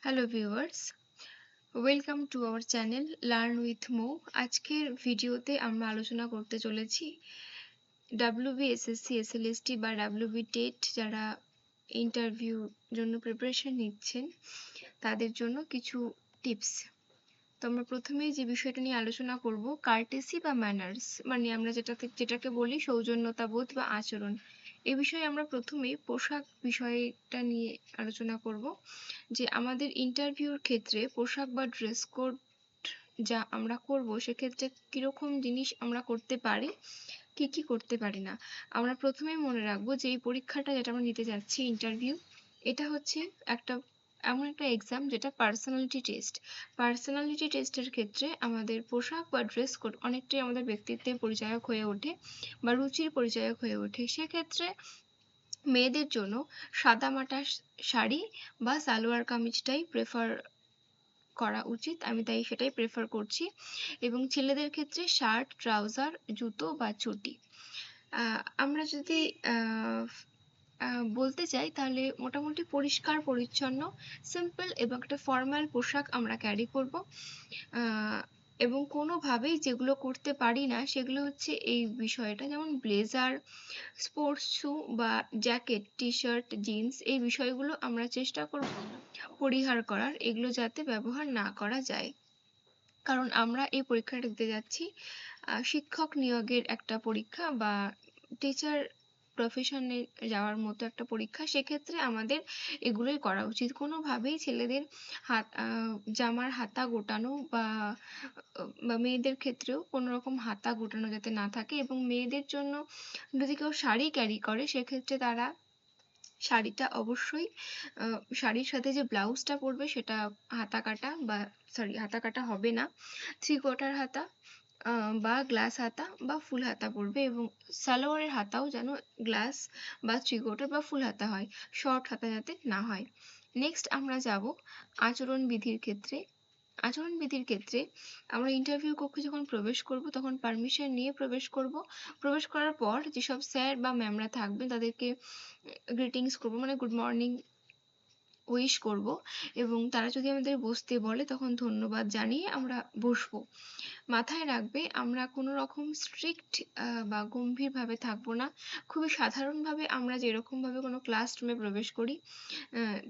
Hello viewers, welcome to our channel learn with Mo. আজকের ভিডিওতে আমরা আলোচনা করতে চলেছি ডাব্লিউবিএসএসসি এসএলএসটি বা ডাব্লিউবি টেট যারা ইন্টারভিউর জন্য প্রিপারেশন নিচ্ছেন তাদের জন্য কিছু টিপস। তো আমরা প্রথমেই যে বিষয়টা নিয়ে আলোচনা করব কার্টেসি বা ম্যানার্স, মানে আমরা যেটাকে বলি সৌজন্যতাবোধ বা আচরণ। এ বিষয়ে আমরা প্রথমেই পোশাক বিষয়টা নিয়ে আলোচনা করব যে আমাদের ইন্টারভিউর ক্ষেত্রে পোশাক বা ড্রেস কোড যা আমরা করব সেক্ষেত্রে কিরকম জিনিস আমরা করতে পারি, কি কি করতে পারি না। আমরা প্রথমেই মনে রাখবো যে এই পরীক্ষাটা যেটা আমরা নিতে যাচ্ছি ইন্টারভিউ, এটা হচ্ছে একটা এমন একটা এক্সাম যেটা পার্সোনালিটি টেস্টের ক্ষেত্রে আমাদের পোশাক বা ড্রেস কোড অনেকটাই আমাদের ব্যক্তিত্বের পরিচায়ক হয়ে ওঠে বা রুচির পরিচায়ক হয়ে ওঠে। সেক্ষেত্রে মেয়েদের জন্য সাদামাটা শাড়ি বা সালোয়ার কামিজটাই প্রেফার করা উচিত, আমি তাই সেটাই প্রেফার করছি। এবং ছেলেদের ক্ষেত্রে শার্ট, ট্রাউজার, জুতো বা চটি। আমরা যদি বলতে চাই তাহলে মোটামুটি পরিষ্কার পরিচ্ছন্ন, সিম্পল এবং একটা ফর্মাল পোশাক আমরা ক্যারি করব। এবং কোনোভাবেই যেগুলো করতে পারি না সেগুলো হচ্ছে এই বিষয়টা, যেমন ব্লেজার, স্পোর্টস শু বা জ্যাকেট, টি শার্ট, জিন্স, এই বিষয়গুলো আমরা চেষ্টা করব পরিহার করার, এগুলো যাতে ব্যবহার না করা যায়। কারণ আমরা এই পরীক্ষাটা দিতে যাচ্ছি শিক্ষক নিয়োগের একটা পরীক্ষা বা টিচার প্রফেশনে যাওয়ার মতো একটা পরীক্ষা। সেক্ষেত্রে আমাদের এগুলোই করা উচিত। কোনোভাবেই ছেলেদের জামার হাতা গোটানো বা মেয়েদের ক্ষেত্রেও কোনো রকম হাতা গোটানো যাতে না থাকে। এবং মেয়েদের জন্য যদি কেউ শাড়ি ক্যারি করে সেক্ষেত্রে তারা শাড়িটা অবশ্যই শাড়ির সাথে যে ব্লাউজটা পরবে সেটা হাতা কাটা হবে না, থ্রি কোয়ার্টার হাতা বা গ্লাস হাতা বা ফুল হাতা পরবে। এবং সালোয়ারের হাতাও যেন গ্লাস বা থ্রি কোয়ার্টার বা ফুল হাতা হয়, শর্ট হাতা যাতে না হয়। নেক্সট আমরা যাব আচরণবিধির ক্ষেত্রে। আচরণবিধির ক্ষেত্রে আমরা ইন্টারভিউ কক্ষে যখন প্রবেশ করব তখন পারমিশন নিয়ে প্রবেশ করব। প্রবেশ করার পর যেসব স্যার বা ম্যামরা থাকবেন তাদেরকে গ্রিটিংস করব, মানে গুড মর্নিং উইশ করব। এবং তারা যদি আমাদের বসতে বলে তখন ধন্যবাদ জানিয়ে আমরা বসবো। মাথায় রাখবে আমরা কোনো রকম স্ট্রিক্ট বা গম্ভীরভাবে থাকবো না। খুবই সাধারণভাবে আমরা যেরকমভাবে কোনো ক্লাসরুমে প্রবেশ করি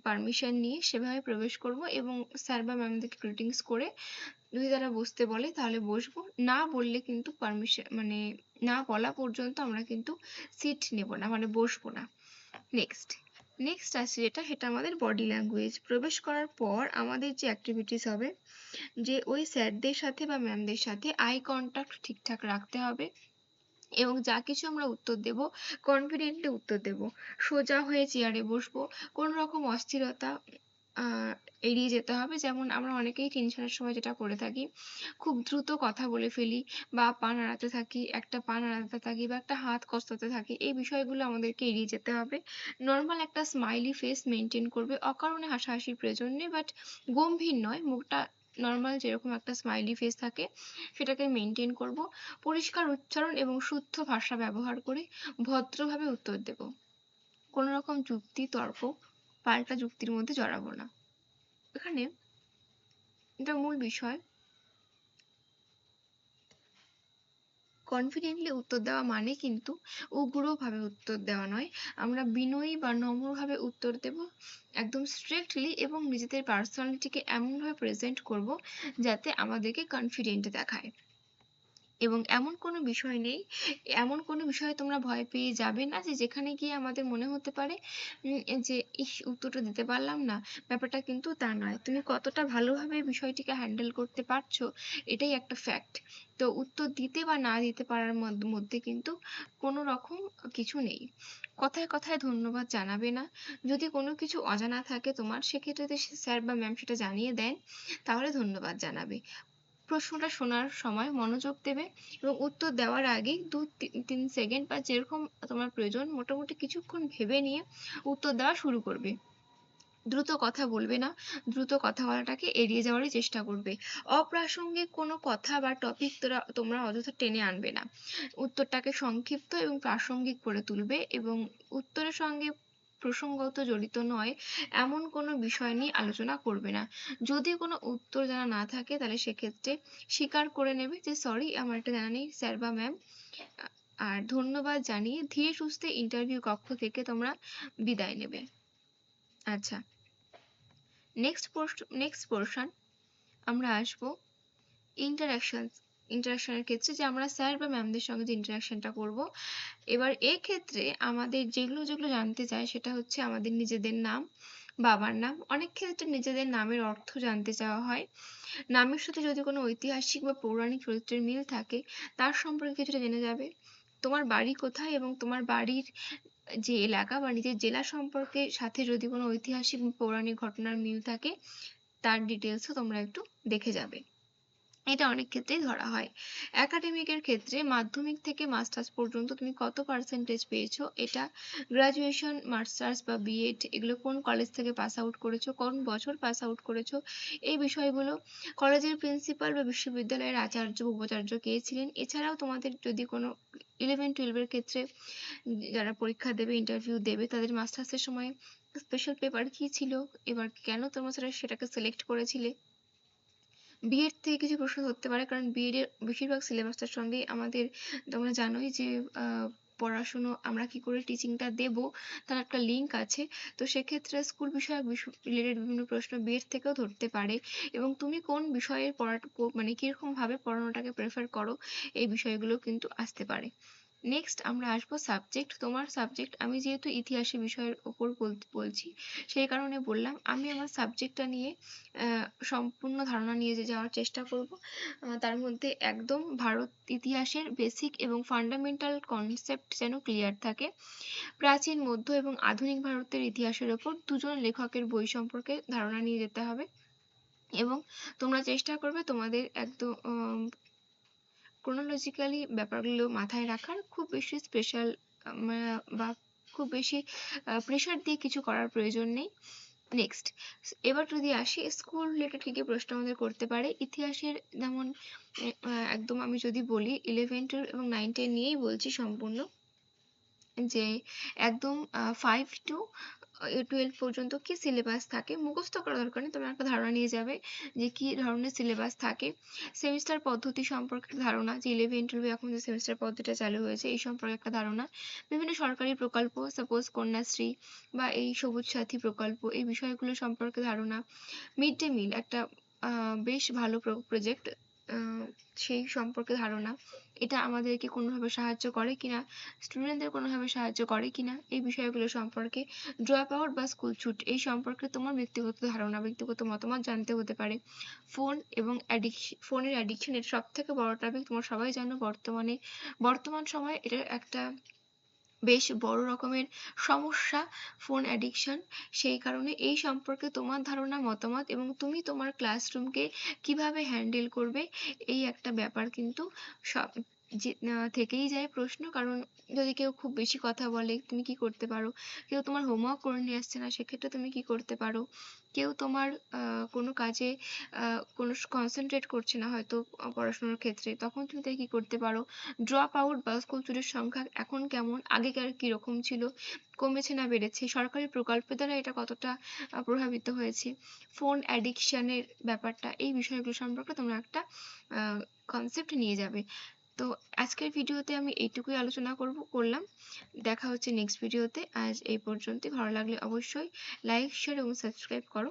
পারমিশন নিয়ে সেভাবে প্রবেশ করব। এবং স্যার বা ম্যামদেরকে গ্রিটিংস করে যদি তারা বসতে বলে তাহলে বসবো, না বললে কিন্তু না বলা পর্যন্ত আমরা কিন্তু সিট নেব না, মানে বসবো না। নেক্সট আছে সেটা আমাদের বডি ল্যাঙ্গুয়েজ। প্রবেশ করার পর আমাদের যে অ্যাক্টিভিটিস হবে, যে ওই স্যারদের সাথে বা ম্যামদের সাথে আই কন্ট্যাক্ট ঠিকঠাক রাখতে হবে। এবং যা কিছু আমরা উত্তর দেব কনফিডেন্টলি উত্তর দেব, সোজা হয়ে চেয়ারে বসবো, কোনো রকম অস্থিরতা এড়িয়ে যেতে হবে। যেমন আমরা অনেকেই টেনশনের সময় যেটা করে থাকি, খুব দ্রুত কথা বলে ফেলি বা পা নাড়াতে থাকি, একটা পা নাড়াতে থাকি বা একটা হাত কসলাতে থাকি, এই বিষয়গুলো আমাদেরকে এড়িয়ে যেতে হবে। নর্মাল একটা স্মাইলি ফেস মেনটেন করবে, অকারণে হাসাহাসির প্রয়োজন নেই, বাট গম্ভীর নয়, মুখটা নর্মাল যেরকম একটা স্মাইলি ফেস থাকে সেটাকে মেনটেন করব। পরিষ্কার উচ্চারণ এবং শুদ্ধ ভাষা ব্যবহার করে ভদ্রভাবে উত্তর দেব। কোনো রকম যুক্তি তর্ক পাল্টা যুক্তির মধ্যে জড়াবো না। এখানে এটা মূল বিষয়, কনফিডেন্টলি উত্তর দেওয়া মানে কিন্তু উগ্রভাবে উত্তর দেওয়া নয়। আমরা বিনয়ী বা নম্রভাবে উত্তর দেব, একদম স্ট্রিক্টলি, এবং নিজেদের পার্সোনালিটিকে এমনভাবে প্রেজেন্ট করব যাতে আমাদেরকে কনফিডেন্ট দেখায়। এবং এমন কোনো বিষয়ে তোমরা ভয় পেয়ে যাবে না যে যেখানে গিয়ে আমাদের মনে হতে পারে যে উত্তরটা দিতে পারলাম না। ব্যাপারটা কিন্তু তা নয়, তুমি কতটা ভালোভাবে বিষয়টিকে হ্যান্ডেল করতে পারছো এটাই একটা ফ্যাক্ট। তো উত্তর দিতে বা না দিতে পারার মধ্যে কিন্তু কোনো রকম কিছু নেই। কথায় কথায় ধন্যবাদ জানাবে না। যদি কোনো কিছু অজানা থাকে তোমার, সেক্ষেত্রে যদি স্যার বা ম্যাম সেটা জানিয়ে দেন তাহলে ধন্যবাদ জানাবে। প্রশ্নটা শোনার সময় মনোযোগ দেবে এবং উত্তর দেওয়ার আগে 2-3 সেকেন্ড বা যেরকম তোমার প্রয়োজন মোটামুটি কিছুক্ষণ ভেবে নিয়ে উত্তর দেওয়া শুরু করবে। দ্রুত কথা বলবে না, দ্রুত কথা বলাটাকে এড়িয়ে যাওয়ারই চেষ্টা করবে। অপ্রাসঙ্গিক কোনো কথা বা টপিক তোমরা অযথা টেনে আনবে না। উত্তরটাকে সংক্ষিপ্ত এবং প্রাসঙ্গিক করে তুলবে এবং উত্তরের সঙ্গে প্রসঙ্গত জড়িত নয় এমন কোনো বিষয় নিয়ে আলোচনা করবে না। যদি কোনো উত্তর জানা না থাকে তাহলে সেক্ষেত্রে স্বীকার করে নেবে যে সরি, আমার এটা জানা নেই স্যার বা ম্যাম। আর ধন্যবাদ জানিয়ে ধীরে সুস্থে ইন্টারভিউ কক্ষ থেকে তোমরা বিদায় নেবে। আচ্ছা, নেক্সট পোর্শন আমরা আসবো ইন্টারাকশনের ক্ষেত্রে, যে আমরা স্যার বা ম্যামদের সঙ্গে যে ইন্টারাকশনটা করব। এবার ক্ষেত্রে আমাদের যেগুলো যেগুলো জানতে চায় সেটা হচ্ছে আমাদের নিজেদের নাম, বাবার নাম, অনেক ক্ষেত্রে নিজেদের নামের অর্থ জানতে চাওয়া হয়। নামের সাথে যদি কোনো ঐতিহাসিক বা পৌরাণিক চরিত্রের মিল থাকে তার সম্পর্কে কিছুটা জেনে যাবে। তোমার বাড়ি কোথায় এবং তোমার বাড়ির যে এলাকা বা নিজের জেলা সম্পর্কে সাথে যদি কোনো ঐতিহাসিক বা পৌরাণিক ঘটনার মিল থাকে তার ডিটেলসও তোমরা একটু দেখে যাবে। এটা অনেক ক্ষেত্রেই ধরা হয়। একাডেমিকের ক্ষেত্রে মাধ্যমিক থেকে মাস্টার্স পর্যন্ত তুমি কত পার্সেন্টেজ পেয়েছো, এটা গ্রাজুয়েশন, মাস্টার্স বা বিএড এগুলো কোন কলেজ থেকে পাস আউট করেছো, কোন বছর পাস আউট করেছো, এই বিষয়গুলো, কলেজের প্রিন্সিপাল বা বিশ্ববিদ্যালয়ের আচার্য উপাচার্য কে ছিলেন, এছাড়াও তোমাদের যদি কোনো 11-12 ক্ষেত্রে যারা পরীক্ষা দেবে, ইন্টারভিউ দেবে, তাদের মাস্টার্সের সময় স্পেশাল পেপার কি ছিল, এবার কেন তোমরা সেটাকে সিলেক্ট করেছিলে। বিএড থেকে কিছু প্রশ্ন ধরতে পারে, কারণ বিএড এর বেশিরভাগ সিলেবাসটার সঙ্গে আমাদের, তোমরা জানোই যে পড়াশুনো আমরা কি করে টিচিংটা দেব তার একটা লিঙ্ক আছে। তো সেক্ষেত্রে স্কুল বিষয়ক রিলেটেড বিভিন্ন প্রশ্ন বিএড থেকেও ধরতে পারে, এবং তুমি কোন বিষয়ের মানে কিরকম ভাবে পড়ানোটাকে প্রেফার করো, এই বিষয়গুলো কিন্তু আসতে পারে। নেক্সট আমরা আসবো সাবজেক্ট। তোমার সাবজেক্ট, আমি যেহেতু ইতিহাসের বিষয়ের ওপর বলছি সেই কারণে বললাম, আমি আমার সাবজেক্টটা নিয়ে সম্পূর্ণ ধারণা নিয়ে যাওয়ার চেষ্টা করব। তার মধ্যে একদম ভারত ইতিহাসের বেসিক এবং ফান্ডামেন্টাল কনসেপ্ট যেন ক্লিয়ার থাকে। প্রাচীন, মধ্য এবং আধুনিক ভারতের ইতিহাসের ওপর দুজন লেখকের বই সম্পর্কে ধারণা নিয়ে যেতে হবে, এবং তোমরা চেষ্টা করবে তোমাদের একদম ক্রোনোলজিক্যালি ব্যাপারগুলো মাথায় রাখার। খুব বেশি স্পেশাল বা খুব বেশি প্রেশার দিয়ে কিছু করার প্রয়োজন নেই। নেক্সট, এবার যদি আসি স্কুল রিলেটেড কি কি প্রশ্ন আমাদের করতে পারে ইতিহাসের, যেমন একদম আমি যদি বলি 11, 12 এবং 9, 10 নিয়েই বলছি সম্পূর্ণ, যে একদম 5 to 12 পর্যন্ত কি সিলেবাস থাকে, মুখস্থ করা দরকার নেই, তোমরা একটা ধারণা নিয়ে যাবে যে কি ধরনের সিলেবাস থাকে। সেমিস্টার পদ্ধতি সম্পর্কে একটা ধারণা, যে 11, 12 এখন যে সেমিস্টার পদ্ধতিটা চালু হয়েছে এই সম্পর্কে একটা ধারণা। বিভিন্ন সরকারি প্রকল্প, সাপোজ কন্যাশ্রী বা এই সবুজ সাথী প্রকল্প, এই বিষয়গুলো সম্পর্কে ধারণা। মিড ডে মিল একটা বেশ ভালো প্রজেক্ট, সেই সম্পর্কে ধারণা, এটা আমাদেরকে কোনোভাবে সাহায্য করে কিনা, স্টুডেন্টদের কোনোভাবে সাহায্য করে কিনা, এই বিষয়গুলো সম্পর্কে। ড্রপ আউট বা স্কুল ছুট, এই সম্পর্কে তোমার ব্যক্তিগত ধারণা, ব্যক্তিগত মতামত জানতে হতে পারে। ফোন এবং ফোনের অ্যাডিকশন, এটা সব থেকে বড় টপিক, তোমরা সবাই জানো বর্তমান সময়ে এটা একটা বেশ বড় রকমের সমস্যা, ফোন অ্যাডিকশন। সেই কারণে এই সম্পর্কে তোমার ধারণা, মতামত, এবং তুমি তোমার ক্লাসরুমকে কিভাবে হ্যান্ডেল করবে, এই একটা ব্যাপার কিন্তু সব থেকেই যায় প্রশ্ন। কারণ যদি কেউ খুব বেশি কথা বলে তুমি কি করতে পারো, কেউ তোমার হোমওয়ার্ক করে নিয়ে আসছে না সেক্ষেত্রে তুমি কি করতে পারো, কেউ তোমার কোনো কাজে কোনো কনসেন্ট্রেট করছে না হয়তো পড়াশোনার ক্ষেত্রে, তখন তুমি তাই কি করতে পারো। ড্রপ আউট বা স্কুল ছুটির সংখ্যা এখন কেমন, আগেকার কিরকম ছিল, কমেছে না বেড়েছে, সরকারি প্রকল্পের দ্বারা এটা কতটা প্রভাবিত হয়েছে, ফোন অ্যাডিকশনের ব্যাপারটা, এই বিষয়গুলো সম্পর্কে তোমরা একটা কনসেপ্ট নিয়ে যাবে। তো আজকের ভিডিওতে আমি এইটুকুই আলোচনা করলাম। দেখা হচ্ছে নেক্সট ভিডিওতে। আজ এই পর্যন্তই। ভালো লাগলে অবশ্যই লাইক, শেয়ার এবং সাবস্ক্রাইব করো।